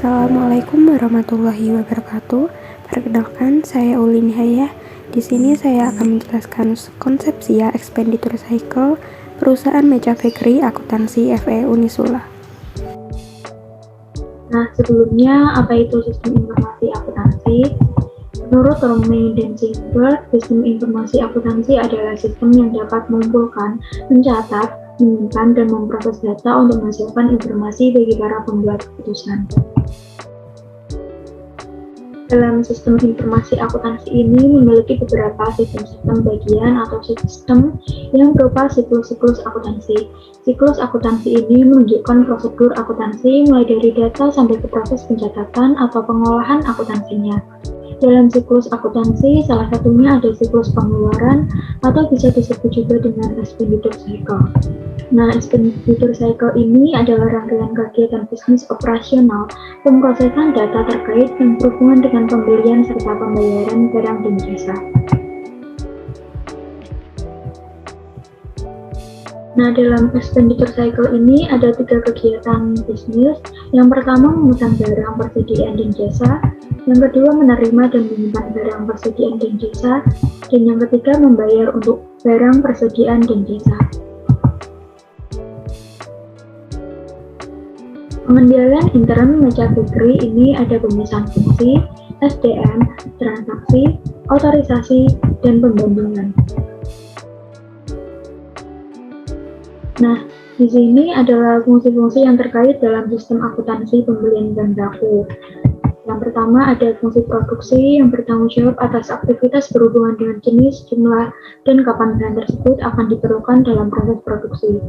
Assalamualaikum warahmatullahi wabarakatuh. Perkenalkan, saya Ulin Hayah. Di sini saya akan menjelaskan konsep SIA Expenditure Cycle perusahaan Mecha Bakery Akuntansi FE Unisula. Nah, sebelumnya apa itu sistem informasi akuntansi? Menurut Romney dan Silver, sistem informasi akuntansi adalah sistem yang dapat mengumpulkan, mencatat, menyimpan, dan memproses data untuk menghasilkan informasi bagi para pembuat keputusan. Dalam sistem informasi akuntansi ini memiliki beberapa sistem-sistem bagian atau sistem yang berupa siklus-siklus akuntansi. Siklus akuntansi ini menunjukkan prosedur akuntansi mulai dari data sampai ke proses pencatatan atau pengolahan akuntansinya. Dalam siklus akuntansi, salah satunya ada siklus pengeluaran atau bisa disebut juga dengan expenditure cycle. Nah, expenditure cycle ini adalah rangkaian kegiatan bisnis operasional pemrosesan data terkait yang berhubungan dengan pembelian serta pembayaran barang dan jasa. Nah, dalam expenditure cycle ini ada 3 kegiatan bisnis. Yang pertama memesan barang, persediaan, dan jasa. Yang kedua menerima dan menyimpan barang, persediaan, dan jasa. Dan yang ketiga membayar untuk barang, persediaan, dan jasa. Pengendalian intern Mecha Bakery ini ada pemisahan fungsi, SDM, transaksi, otorisasi, dan pembandingan. Nah, di sini adalah fungsi-fungsi yang terkait dalam sistem akuntansi pembelian bahan baku. Yang pertama ada fungsi produksi yang bertanggung jawab atas aktivitas berhubungan dengan jenis, jumlah, dan kapan bahan tersebut akan diperlukan dalam proses produksi.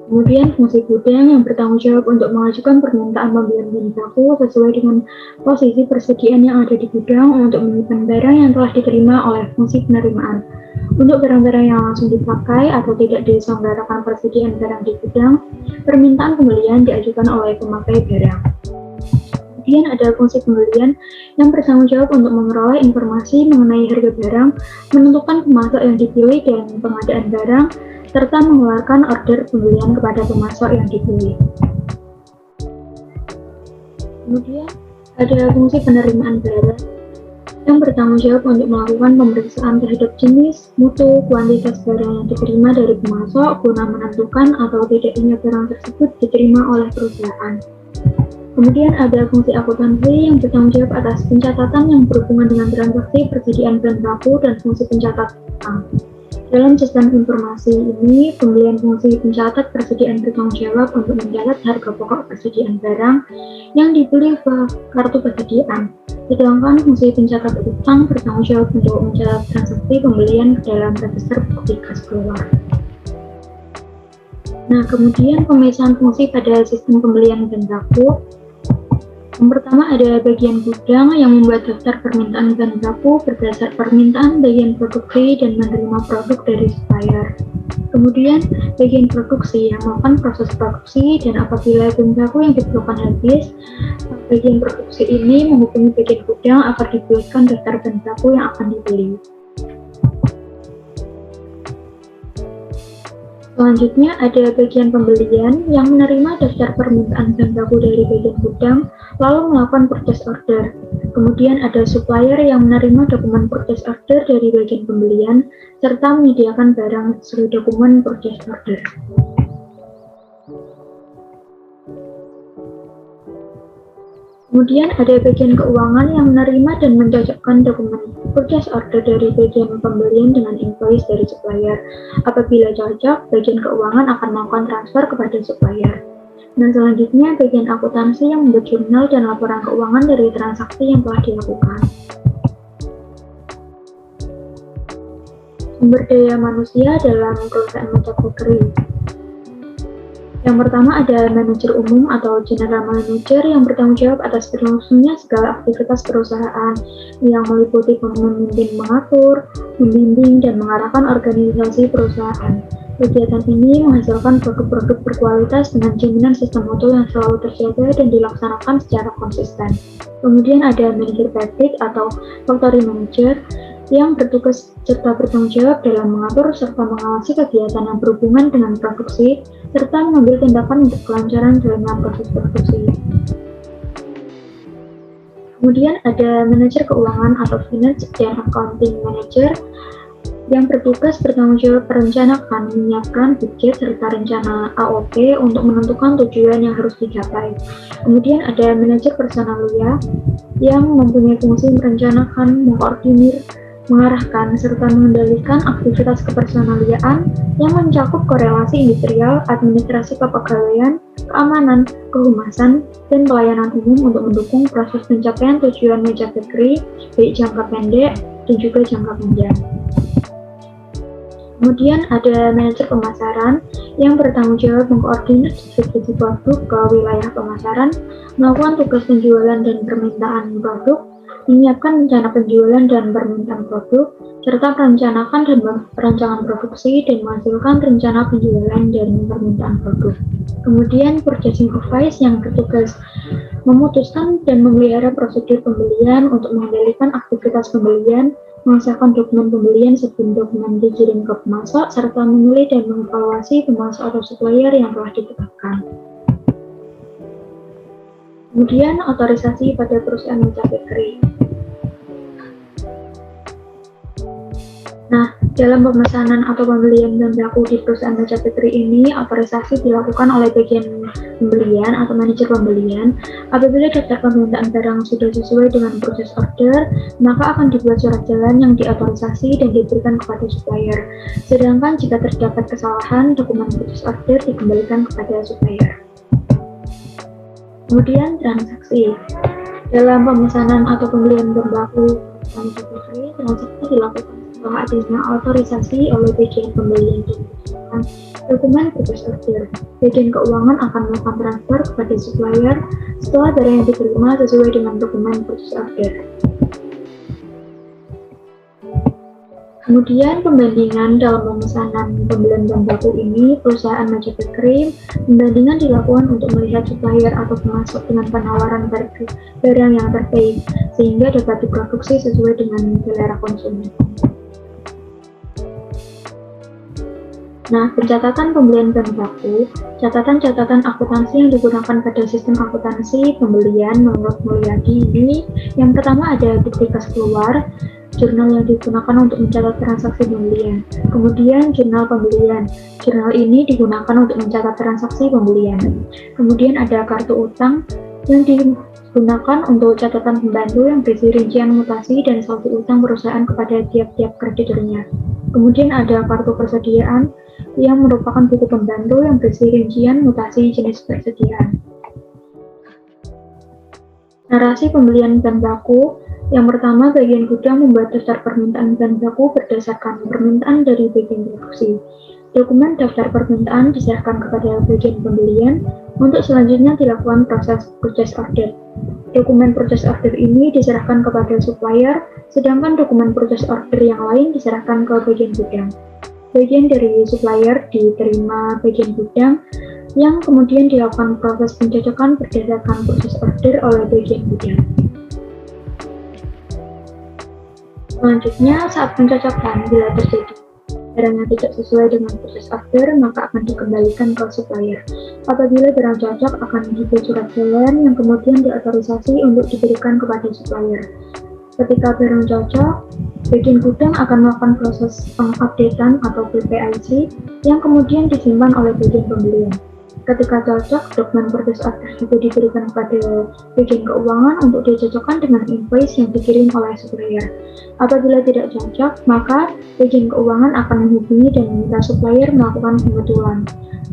Kemudian fungsi gudang yang bertanggung jawab untuk mengajukan permintaan pembelian bahan baku sesuai dengan posisi persediaan yang ada di gudang untuk menyimpan barang yang telah diterima oleh fungsi penerimaan. Untuk barang-barang yang langsung dipakai atau tidak diselenggarakan persediaan barang di gudang, permintaan pembelian diajukan oleh pemakai barang. Kemudian ada fungsi pembelian yang bertanggung jawab untuk memperoleh informasi mengenai harga barang, menentukan pemasok yang dipilih dan pengadaan barang, serta mengeluarkan order pembelian kepada pemasok yang dipilih. Kemudian ada fungsi penerimaan barang yang bertanggung jawab untuk melakukan pemeriksaan terhadap jenis, mutu, kuantitas barang yang diterima dari pemasok guna menentukan atau tidaknya barang tersebut diterima oleh perusahaan. Kemudian ada fungsi akuntansi yang bertanggung jawab atas pencatatan yang berhubungan dengan transaksi persediaan bahan baku dan fungsi pencatat utang. Dalam sistem informasi ini, pembelian fungsi pencatat persediaan bertanggung jawab untuk mencatat harga pokok persediaan barang yang dibeli ke kartu persediaan. Sedangkan fungsi pencatat utang bertanggung jawab untuk mencatat transaksi pembelian ke dalam register bukti kas keluar. Nah, kemudian pemisahan fungsi pada sistem pembelian bahan baku. Yang pertama ada bagian gudang yang membuat daftar permintaan bahan baku berdasar permintaan bagian produksi dan menerima produk dari supplier. Kemudian bagian produksi yang melakukan proses produksi dan apabila bahan baku yang diperlukan habis, bagian produksi ini menghubungi bagian gudang agar dibuatkan daftar bahan baku yang akan dibeli. Selanjutnya ada bagian pembelian yang menerima daftar permintaan bahan baku dari bagian gudang lalu melakukan purchase order. Kemudian ada supplier yang menerima dokumen purchase order dari bagian pembelian serta menyediakan barang sesuai dokumen purchase order. Kemudian ada bagian keuangan yang menerima dan mencocokkan dokumen purchase order dari bagian pembelian dengan invoice dari supplier. Apabila cocok, bagian keuangan akan melakukan transfer kepada supplier. Nah, selanjutnya bagian akuntansi yang membuat jurnal dan laporan keuangan dari transaksi yang telah dilakukan. Sumber daya manusia dalam perusahaan Mecha Bakery. Yang pertama ada manajer umum atau general manager yang bertanggung jawab atas berlangsungnya segala aktivitas perusahaan yang meliputi memimpin, mengatur, membimbing, dan mengarahkan organisasi perusahaan. Kegiatan ini menghasilkan produk-produk berkualitas dengan jaminan sistem mutu yang selalu terjaga dan dilaksanakan secara konsisten. Kemudian ada manajer basic atau factory manager yang bertugas serta bertanggung jawab dalam mengatur serta mengawasi kegiatan yang berhubungan dengan produksi serta mengambil tindakan untuk kelancaran dalam proses produksi. Kemudian ada manajer keuangan atau finance dan accounting manager yang bertugas bertanggung jawab merencanakan, menyiapkan budget serta rencana AOP untuk menentukan tujuan yang harus dicapai. Kemudian ada manajer personalia yang mempunyai fungsi merencanakan, mengkoordinir, mengarahkan, serta mengendalikan aktivitas kepersonaliaan yang mencakup korelasi industrial, administrasi kepegawaian, keamanan, kehumasan, dan pelayanan umum untuk mendukung proses pencapaian tujuan meja bakery, baik jangka pendek dan juga jangka panjang. Kemudian ada manajer pemasaran yang bertanggung jawab mengkoordinir distribusi produk ke wilayah pemasaran, melakukan tugas penjualan dan permintaan produk, menyiapkan rencana penjualan dan permintaan produk, serta merencanakan dan perancangan produksi dan menghasilkan rencana penjualan dan permintaan produk. Kemudian purchasing office yang bertugas memutuskan dan memelihara prosedur pembelian untuk mengendalikan aktivitas pembelian, mengesahkan dokumen pembelian sebelum dokumen dikirim ke pemasok, serta memilih dan mengevaluasi pemasok atau supplier yang telah ditetapkan. Kemudian otorisasi pada perusahaan meja bakery. Nah, dalam pemesanan atau pembelian bahan baku di perusahaan meja bakery ini, otorisasi dilakukan oleh bagian pembelian atau manajer pembelian. Apabila daftar permintaan barang sudah sesuai dengan proses order, maka akan dibuat surat jalan yang diotorisasi dan diberikan kepada supplier. Sedangkan jika terdapat kesalahan, dokumen proses order dikembalikan kepada supplier. Kemudian transaksi. Dalam pemesanan atau pembelian bahan baku meja bakery, transaksi dilakukan setelah adanya otorisasi oleh bagian pembelian dan menunjukkan dokumen purchase order. Bagian keuangan akan melakukan transfer kepada supplier setelah barang yang diterima sesuai dengan dokumen purchase order. Kemudian pembandingan dalam pemesanan pembelian bahan baku ini, perusahaan meja bakery, pembandingan dilakukan untuk melihat supplier atau pemasok dengan penawaran barang yang terbaik sehingga dapat diproduksi sesuai dengan selera konsumen. Nah, pencatatan pembelian bahan baku, catatan-catatan akuntansi yang digunakan pada sistem akuntansi pembelian menurut Mulyadi ini, yang pertama ada bukti kas keluar, jurnal yang digunakan untuk mencatat transaksi pembelian. Kemudian jurnal pembelian, jurnal ini digunakan untuk mencatat transaksi pembelian. Kemudian ada kartu utang yang digunakan untuk catatan pembantu yang berisi rincian mutasi dan saldo utang perusahaan kepada tiap-tiap krediturnya. Kemudian ada kartu persediaan yang merupakan buku pembantu yang berisi rincian mutasi jenis persediaan. Narasi pembelian bahan baku. Yang pertama, bagian gudang membuat daftar permintaan bahan baku berdasarkan permintaan dari bagian produksi. Dokumen daftar permintaan diserahkan kepada bagian pembelian untuk selanjutnya dilakukan proses purchase order. Dokumen purchase order ini diserahkan kepada supplier, sedangkan dokumen purchase order yang lain diserahkan ke bagian gudang. Bagian dari supplier diterima bagian gudang, yang kemudian dilakukan proses pencocokan berdasarkan purchase order oleh bagian gudang. Selanjutnya, saat pencocokan, bila terjadi barang yang tidak sesuai dengan proses order, maka akan dikembalikan ke supplier. Apabila barang cocok, akan dibuat surat jalan yang kemudian diotorisasi untuk diberikan kepada supplier. Ketika barang cocok, bagian gudang akan melakukan proses pengupdatean atau PPIC yang kemudian disimpan oleh bagian pembelian. Ketika cocok, dokumen purchase order juga diberikan kepada bagian keuangan untuk dicocokkan dengan invoice yang dikirim oleh supplier. Apabila tidak cocok, maka bagian keuangan akan menghubungi dan meminta supplier melakukan pembetulan.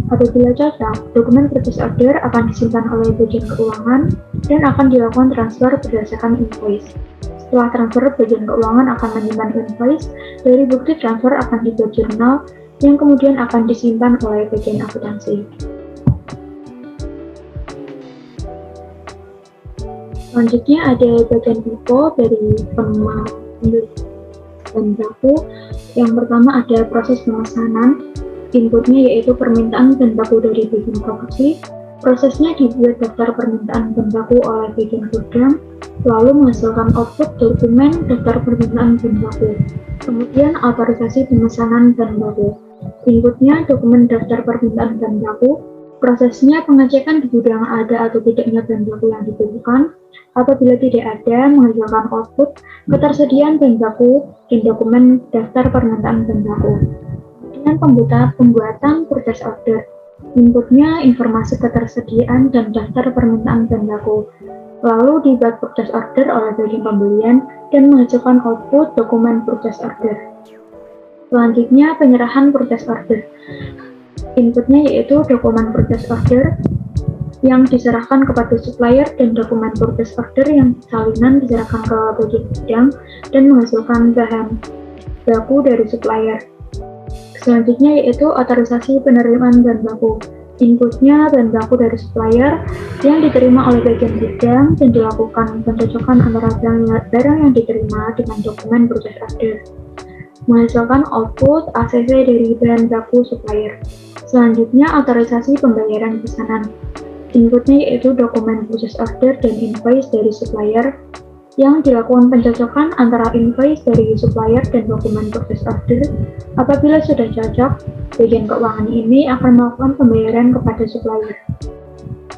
Apabila cocok, dokumen purchase order akan disimpan oleh bagian keuangan dan akan dilakukan transfer berdasarkan invoice. Setelah transfer, bagian keuangan akan menyimpan invoice. Dari bukti transfer akan dibuat jurnal yang kemudian akan disimpan oleh bagian akuntansi. Selanjutnya ada bagian info dari pembeli bahan baku. Yang pertama ada proses pemesanan. Inputnya yaitu permintaan bahan baku dari bagian produksi. Prosesnya dibuat daftar permintaan bahan baku oleh bagian gudang, lalu menghasilkan output dokumen daftar permintaan bahan baku. Kemudian otorisasi pemesanan bahan baku. Inputnya dokumen daftar permintaan bahan baku. Prosesnya pengecekan di gudang ada atau tidaknya bahan baku yang dibutuhkan. Apabila tidak ada, menghasilkan output ketersediaan bahan baku dan dokumen daftar permintaan bahan baku. Dengan pembuatan purchase order, inputnya informasi ketersediaan dan daftar permintaan bahan baku. Lalu dibuat purchase order oleh bagian pembelian dan menghasilkan output dokumen purchase order. Selanjutnya penyerahan purchase order. Inputnya yaitu dokumen purchase order yang diserahkan kepada supplier dan dokumen purchase order yang salinan diserahkan ke bagian gudang dan menghasilkan bahan baku dari supplier. Selanjutnya yaitu otorisasi penerimaan bahan baku. Inputnya bahan baku dari supplier yang diterima oleh bagian gudang dan dilakukan pencocokan antara barang yang diterima dengan dokumen purchase order. Menghasilkan output ACC dari bahan baku supplier. Selanjutnya, otorisasi pembayaran pesanan. Inputnya yaitu dokumen purchase order dan invoice dari supplier yang dilakukan pencocokan antara invoice dari supplier dan dokumen purchase order. Apabila sudah cocok, bagian keuangan ini akan melakukan pembayaran kepada supplier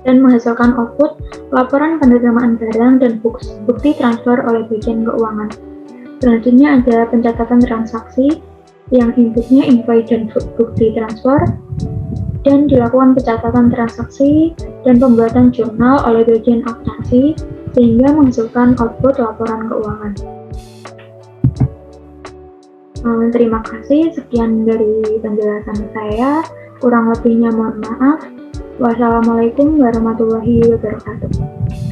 dan menghasilkan output laporan penerimaan barang dan bukti transfer oleh bagian keuangan. Selanjutnya ada pencatatan transaksi yang inputnya invoice dan bukti transfer dan dilakukan pencatatan transaksi dan pembuatan jurnal oleh bagian akuntansi sehingga menghasilkan output laporan keuangan. Terima kasih, sekian dari penjelasan saya. Kurang lebihnya mohon maaf. Wassalamualaikum warahmatullahi wabarakatuh.